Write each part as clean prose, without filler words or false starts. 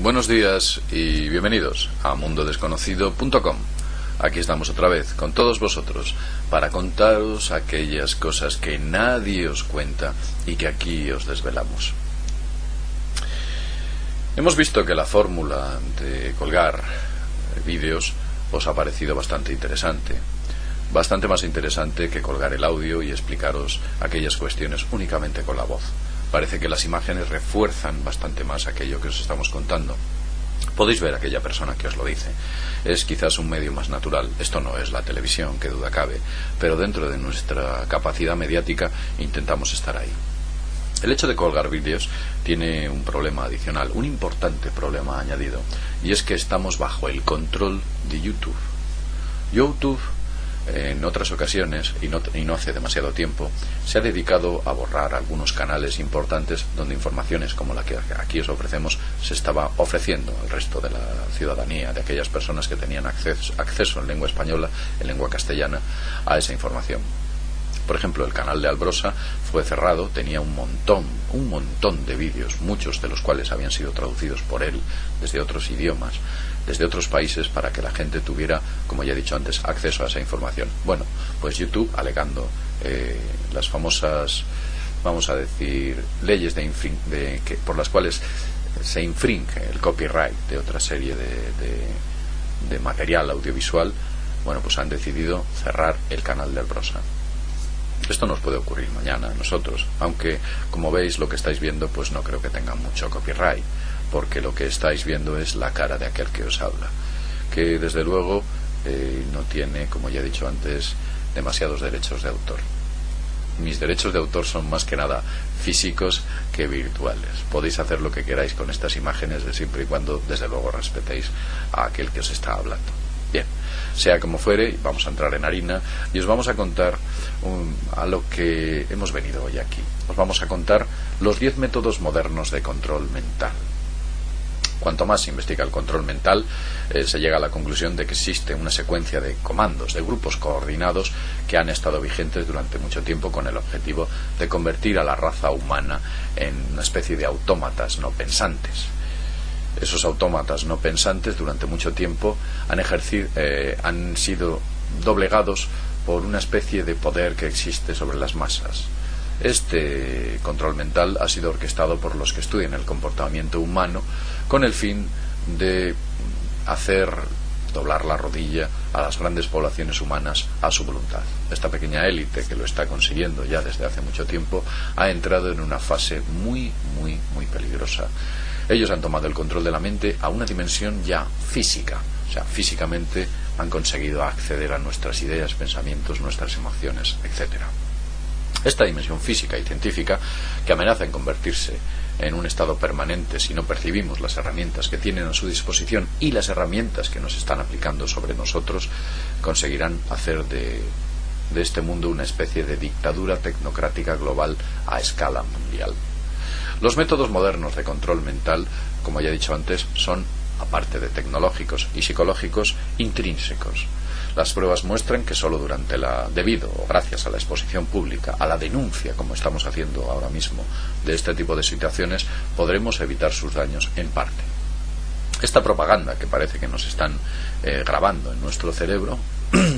Buenos días y bienvenidos a mundodesconocido.com. Aquí estamos otra vez con todos vosotros para contaros aquellas cosas que nadie os cuenta y que aquí os desvelamos. Hemos visto que la fórmula de colgar vídeos os ha parecido bastante interesante. Bastante más interesante que colgar el audio y explicaros aquellas cuestiones únicamente con la voz. Parece que las imágenes refuerzan bastante más aquello que os estamos contando. Podéis ver a aquella persona que os lo dice. Es quizás un medio más natural. Esto no es la televisión, que duda cabe, pero dentro de nuestra capacidad mediática intentamos estar ahí. El hecho de colgar vídeos tiene un problema adicional, un importante problema añadido, y es que estamos bajo el control de YouTube. YouTube, en otras ocasiones, y no hace demasiado tiempo, se ha dedicado a borrar algunos canales importantes donde informaciones como la que aquí os ofrecemos se estaba ofreciendo al resto de la ciudadanía, de aquellas personas que tenían acceso en lengua española, en lengua castellana, a esa información. Por ejemplo, el canal de Albrosa fue cerrado, tenía un montón de vídeos, muchos de los cuales habían sido traducidos por él desde otros idiomas, desde otros países, para que la gente tuviera, como ya he dicho antes, acceso a esa información. Bueno, pues YouTube, alegando las famosas, vamos a decir, leyes por las cuales se infringe el copyright de otra serie de material audiovisual, bueno, pues han decidido cerrar el canal de Albrosa. Esto nos puede ocurrir mañana a nosotros, aunque, como veis, lo que estáis viendo pues no creo que tenga mucho copyright, porque lo que estáis viendo es la cara de aquel que os habla, que desde luego no tiene, como ya he dicho antes, demasiados derechos de autor. Mis derechos de autor son más que nada físicos que virtuales. Podéis hacer lo que queráis con estas imágenes, siempre y cuando, desde luego, respetéis a aquel que os está hablando. Bien, sea como fuere, vamos a entrar en harina y os vamos a contar a lo que hemos venido hoy aquí. Os vamos a contar los 10 métodos modernos de control mental. Cuanto más se investiga el control mental, se llega a la conclusión de que existe una secuencia de comandos, de grupos coordinados que han estado vigentes durante mucho tiempo con el objetivo de convertir a la raza humana en una especie de autómatas no pensantes. Esos autómatas no pensantes durante mucho tiempo han sido doblegados por una especie de poder que existe sobre las masas. Este control mental ha sido orquestado por los que estudian el comportamiento humano con el fin de hacer doblar la rodilla a las grandes poblaciones humanas a su voluntad. Esta pequeña élite, que lo está consiguiendo ya desde hace mucho tiempo, ha entrado en una fase muy peligrosa. Ellos han tomado el control de la mente a una dimensión ya física, o sea, físicamente han conseguido acceder a nuestras ideas, pensamientos, nuestras emociones, etc. Esta dimensión física y científica, que amenaza en convertirse en un estado permanente si no percibimos las herramientas que tienen a su disposición y las herramientas que nos están aplicando sobre nosotros, conseguirán hacer de este mundo una especie de dictadura tecnocrática global a escala mundial. Los métodos modernos de control mental, como ya he dicho antes, son, aparte de tecnológicos y psicológicos, intrínsecos. Las pruebas muestran que solo debido o gracias a la exposición pública, a la denuncia, como estamos haciendo ahora mismo, de este tipo de situaciones, podremos evitar sus daños en parte. Esta propaganda, que parece que nos están grabando en nuestro cerebro,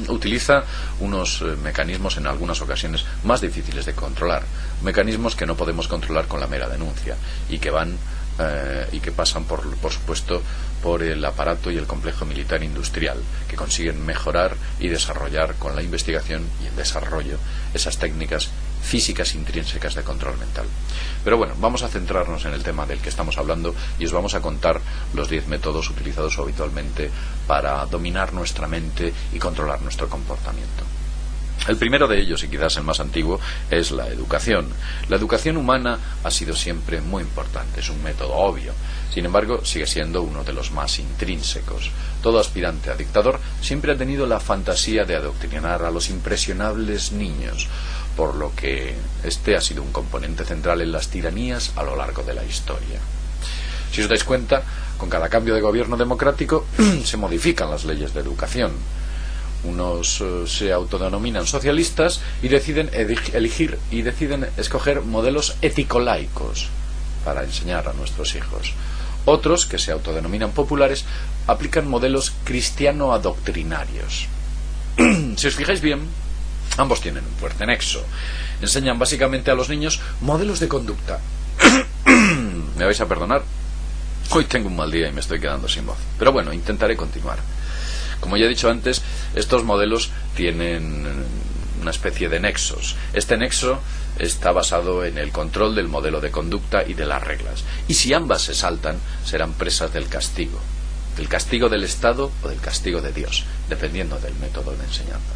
utiliza unos mecanismos en algunas ocasiones más difíciles de controlar, mecanismos que no podemos controlar con la mera denuncia y que pasan por supuesto por el aparato y el complejo militar industrial, que consiguen mejorar y desarrollar con la investigación y el desarrollo esas técnicas físicas intrínsecas de control mental. Pero bueno, vamos a centrarnos en el tema del que estamos hablando y os vamos a contar los 10 métodos utilizados habitualmente para dominar nuestra mente y controlar nuestro comportamiento. El primero de ellos, y quizás el más antiguo, es la educación. La educación humana ha sido siempre muy importante, es un método obvio. Sin embargo, sigue siendo uno de los más intrínsecos. Todo aspirante a dictador siempre ha tenido la fantasía de adoctrinar a los impresionables niños, por lo que este ha sido un componente central en las tiranías a lo largo de la historia. Si os dais cuenta, con cada cambio de gobierno democrático se modifican las leyes de educación. Unos se autodenominan socialistas y deciden escoger modelos ético-laicos para enseñar a nuestros hijos. Otros, que se autodenominan populares, aplican modelos cristiano-adoctrinarios. Si os fijáis bien, ambos tienen un fuerte nexo. Enseñan básicamente a los niños modelos de conducta. Me vais a perdonar, hoy tengo un mal día y me estoy quedando sin voz. Pero bueno, intentaré continuar. Como ya he dicho antes, estos modelos tienen una especie de nexos. Este nexo está basado en el control del modelo de conducta y de las reglas. Y si ambas se saltan, serán presas del castigo del Estado o del castigo de Dios, dependiendo del método de enseñanza.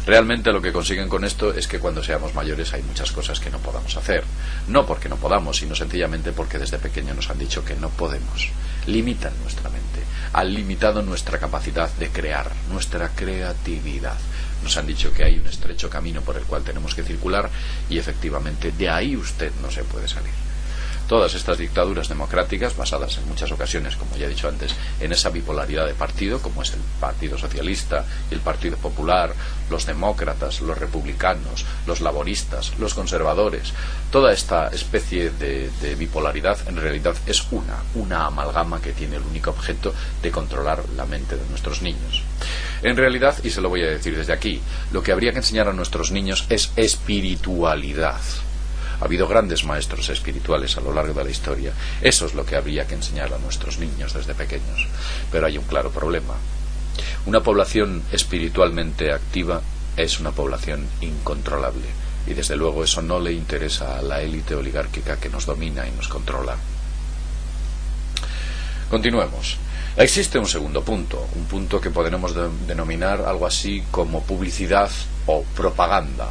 Realmente lo que consiguen con esto es que cuando seamos mayores hay muchas cosas que no podamos hacer. No porque no podamos, sino sencillamente porque desde pequeño nos han dicho que no podemos. Limitan nuestra mente, han limitado nuestra capacidad de crear, nuestra creatividad. Nos han dicho que hay un estrecho camino por el cual tenemos que circular y efectivamente de ahí usted no se puede salir. Todas estas dictaduras democráticas, basadas en muchas ocasiones, como ya he dicho antes, en esa bipolaridad de partido, como es el Partido Socialista y el Partido Popular, los demócratas, los republicanos, los laboristas, los conservadores, toda esta especie de bipolaridad en realidad es una amalgama que tiene el único objeto de controlar la mente de nuestros niños. En realidad, y se lo voy a decir desde aquí, lo que habría que enseñar a nuestros niños es espiritualidad. Ha habido grandes maestros espirituales a lo largo de la historia. Eso es lo que habría que enseñar a nuestros niños desde pequeños. Pero hay un claro problema. Una población espiritualmente activa es una población incontrolable. Y desde luego eso no le interesa a la élite oligárquica que nos domina y nos controla. Continuemos. Existe un segundo punto, un punto que podremos denominar algo así como publicidad o propaganda.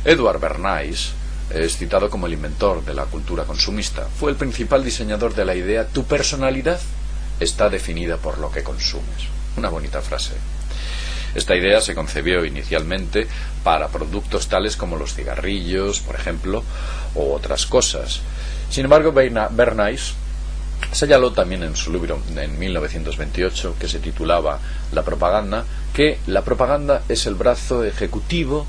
Edward Bernays es citado como el inventor de la cultura consumista. Fue el principal diseñador de la idea «tu personalidad está definida por lo que consumes». Una bonita frase. Esta idea se concebió inicialmente para productos tales como los cigarrillos, por ejemplo, o otras cosas. Sin embargo, Bernays señaló también en su libro en 1928, que se titulaba La propaganda, que la propaganda es el brazo ejecutivo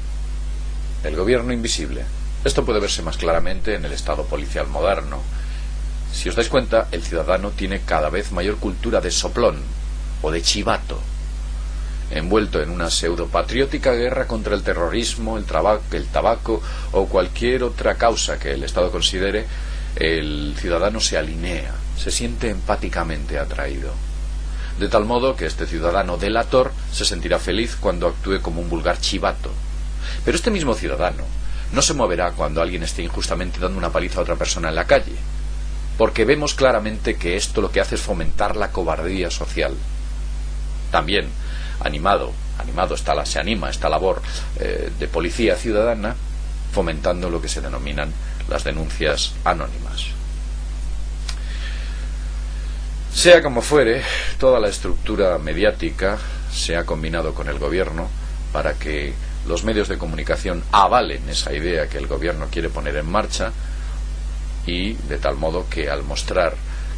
del gobierno invisible. Esto puede verse más claramente en el Estado policial moderno. Si os dais cuenta, el ciudadano tiene cada vez mayor cultura de soplón o de chivato. Envuelto en una pseudopatriótica guerra contra el terrorismo, el tabaco o cualquier otra causa que el Estado considere, el ciudadano se alinea, se siente empáticamente atraído. De tal modo que este ciudadano delator se sentirá feliz cuando actúe como un vulgar chivato. Pero este mismo ciudadano no se moverá cuando alguien esté injustamente dando una paliza a otra persona en la calle, porque vemos claramente que esto lo que hace es fomentar la cobardía social. También, se anima esta labor de policía ciudadana, fomentando lo que se denominan las denuncias anónimas. Sea como fuere, toda la estructura mediática se ha combinado con el gobierno para que los medios de comunicación avalen esa idea que el gobierno quiere poner en marcha, y de tal modo que al mostrar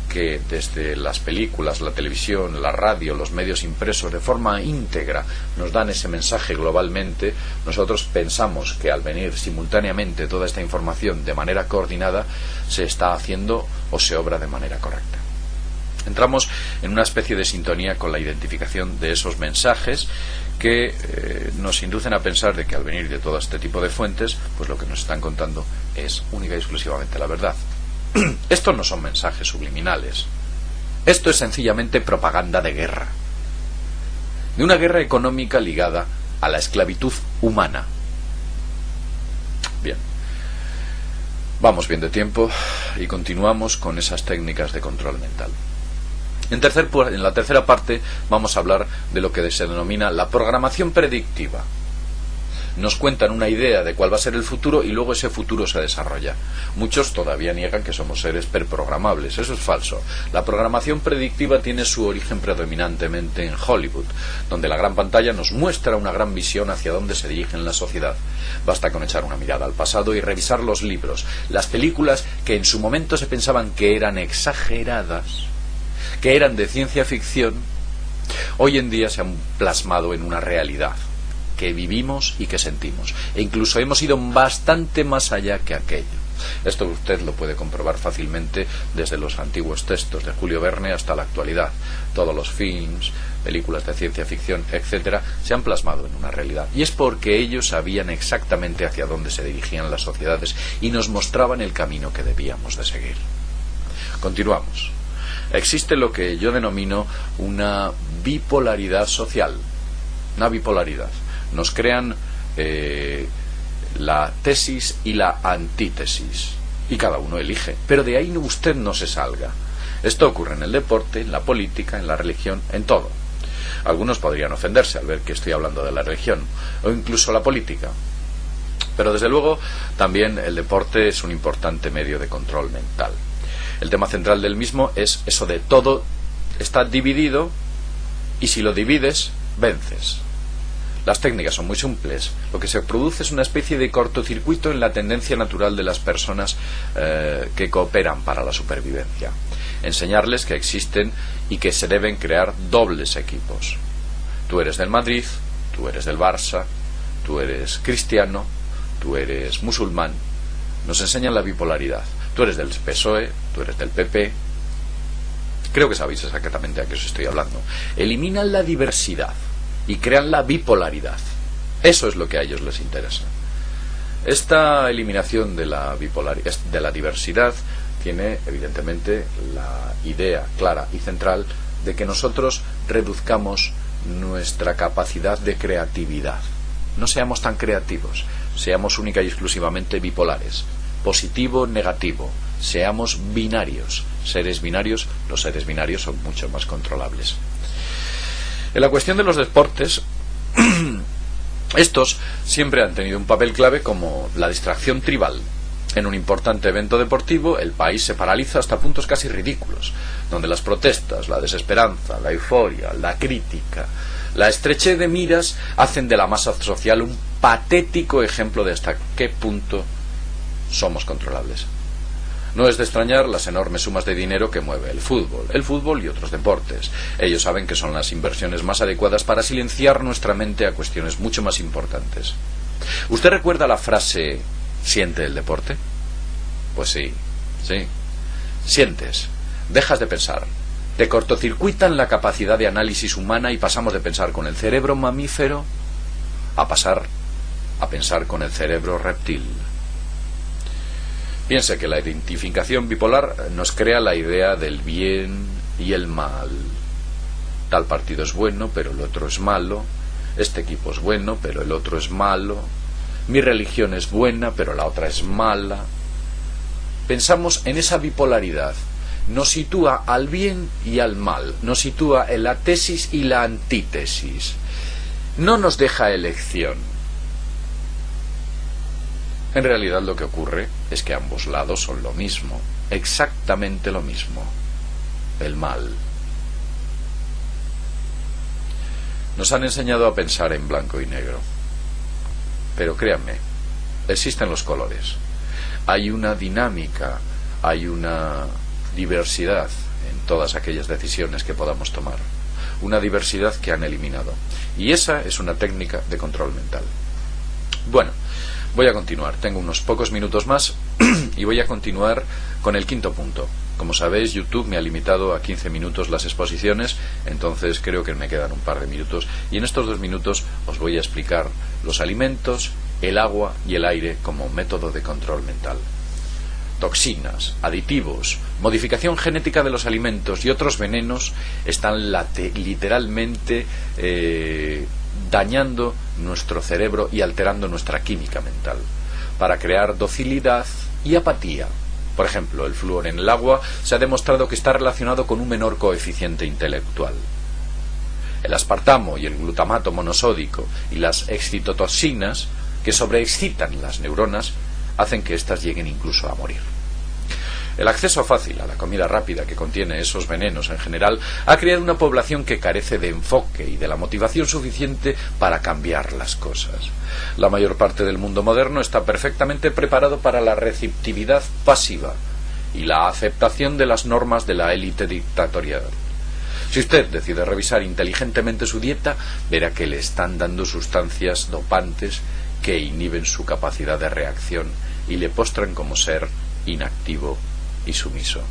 que desde las películas, la televisión, la radio, los medios impresos de forma íntegra nos dan ese mensaje globalmente, nosotros pensamos que al venir simultáneamente toda esta información de manera coordinada se está haciendo o se obra de manera correcta. Entramos en una especie de sintonía con la identificación de esos mensajes que nos inducen a pensar de que al venir de todo este tipo de fuentes, pues lo que nos están contando es única y exclusivamente la verdad. Estos no son mensajes subliminales. Esto es sencillamente propaganda de guerra. De una guerra económica ligada a la esclavitud humana. Bien. Vamos bien de tiempo y continuamos con esas técnicas de control mental. En la tercera parte vamos a hablar de lo que se denomina la programación predictiva. Nos cuentan una idea de cuál va a ser el futuro y luego ese futuro se desarrolla. Muchos todavía niegan que somos seres preprogramables. Eso es falso. La programación predictiva tiene su origen predominantemente en Hollywood, donde la gran pantalla nos muestra una gran visión hacia dónde se dirige la sociedad. Basta con echar una mirada al pasado y revisar los libros, las películas que en su momento se pensaban que eran exageradas, que eran de ciencia ficción, hoy en día se han plasmado en una realidad que vivimos y que sentimos, e incluso hemos ido bastante más allá que aquello. Esto usted lo puede comprobar fácilmente desde los antiguos textos de Julio Verne hasta la actualidad. Todos los films, películas de ciencia ficción, etcétera, se han plasmado en una realidad. Y es porque ellos sabían exactamente hacia dónde se dirigían las sociedades y nos mostraban el camino que debíamos de seguir. Continuamos. Existe lo que yo denomino una bipolaridad social. Una bipolaridad. Nos crean la tesis y la antítesis. Y cada uno elige. Pero de ahí usted no se salga. Esto ocurre en el deporte, en la política, en la religión, en todo. Algunos podrían ofenderse al ver que estoy hablando de la religión, o incluso la política. Pero desde luego también el deporte es un importante medio de control mental. El tema central del mismo es eso de todo está dividido y si lo divides, vences. Las técnicas son muy simples. Lo que se produce es una especie de cortocircuito en la tendencia natural de las personas que cooperan para la supervivencia. Enseñarles que existen y que se deben crear dobles equipos. Tú eres del Madrid, tú eres del Barça, tú eres cristiano, tú eres musulmán. Nos enseñan la bipolaridad. Tú eres del PSOE, tú eres del PP. Creo que sabéis exactamente a qué os estoy hablando. Eliminan la diversidad y crean la bipolaridad. Eso es lo que a ellos les interesa. Esta eliminación de la bipolaridad, de la diversidad, tiene evidentemente la idea clara y central de que nosotros reduzcamos nuestra capacidad de creatividad. No seamos tan creativos, seamos única y exclusivamente bipolares, positivo, negativo, seamos binarios, seres binarios. Los seres binarios son mucho más controlables. En la cuestión de los deportes, estos siempre han tenido un papel clave como la distracción tribal. En un importante evento deportivo, el país se paraliza hasta puntos casi ridículos, donde las protestas, la desesperanza, la euforia, la crítica, la estrechez de miras hacen de la masa social un patético ejemplo de hasta qué punto somos controlables. No es de extrañar las enormes sumas de dinero que mueve el fútbol y otros deportes. Ellos saben que son las inversiones más adecuadas para silenciar nuestra mente a cuestiones mucho más importantes. ¿Usted recuerda la frase ¿siente el deporte? Pues sí. Sientes, dejas de pensar. Te cortocircuitan la capacidad de análisis humana y pasamos de pensar con el cerebro mamífero a pasar a pensar con el cerebro reptil. Piense que la identificación bipolar nos crea la idea del bien y el mal. Tal partido es bueno, pero el otro es malo. Este equipo es bueno, pero el otro es malo. Mi religión es buena, pero la otra es mala. Pensamos en esa bipolaridad. Nos sitúa al bien y al mal. Nos sitúa en la tesis y la antítesis. No nos deja elección. En realidad lo que ocurre es que ambos lados son lo mismo, exactamente lo mismo, el mal. Nos han enseñado a pensar en blanco y negro, pero créanme, existen los colores, hay una dinámica, hay una diversidad en todas aquellas decisiones que podamos tomar, una diversidad que han eliminado, y esa es una técnica de control mental. Bueno, voy a continuar, tengo unos pocos minutos más y voy a continuar con el quinto punto. Como sabéis, YouTube me ha limitado a 15 minutos las exposiciones, entonces creo que me quedan un par de minutos y en estos 2 minutos os voy a explicar los alimentos, el agua y el aire como método de control mental. Toxinas, aditivos, modificación genética de los alimentos y otros venenos están literalmente dañando nuestro cerebro y alterando nuestra química mental para crear docilidad y apatía. Por ejemplo, el flúor en el agua se ha demostrado que está relacionado con un menor coeficiente intelectual. El aspartamo y el glutamato monosódico y las excitotoxinas que sobreexcitan las neuronas hacen que éstas lleguen incluso a morir. El acceso fácil a la comida rápida que contiene esos venenos en general ha creado una población que carece de enfoque y de la motivación suficiente para cambiar las cosas. La mayor parte del mundo moderno está perfectamente preparado para la receptividad pasiva y la aceptación de las normas de la élite dictatorial. Si usted decide revisar inteligentemente su dieta, verá que le están dando sustancias dopantes que inhiben su capacidad de reacción y le postran como ser inactivo y sumiso.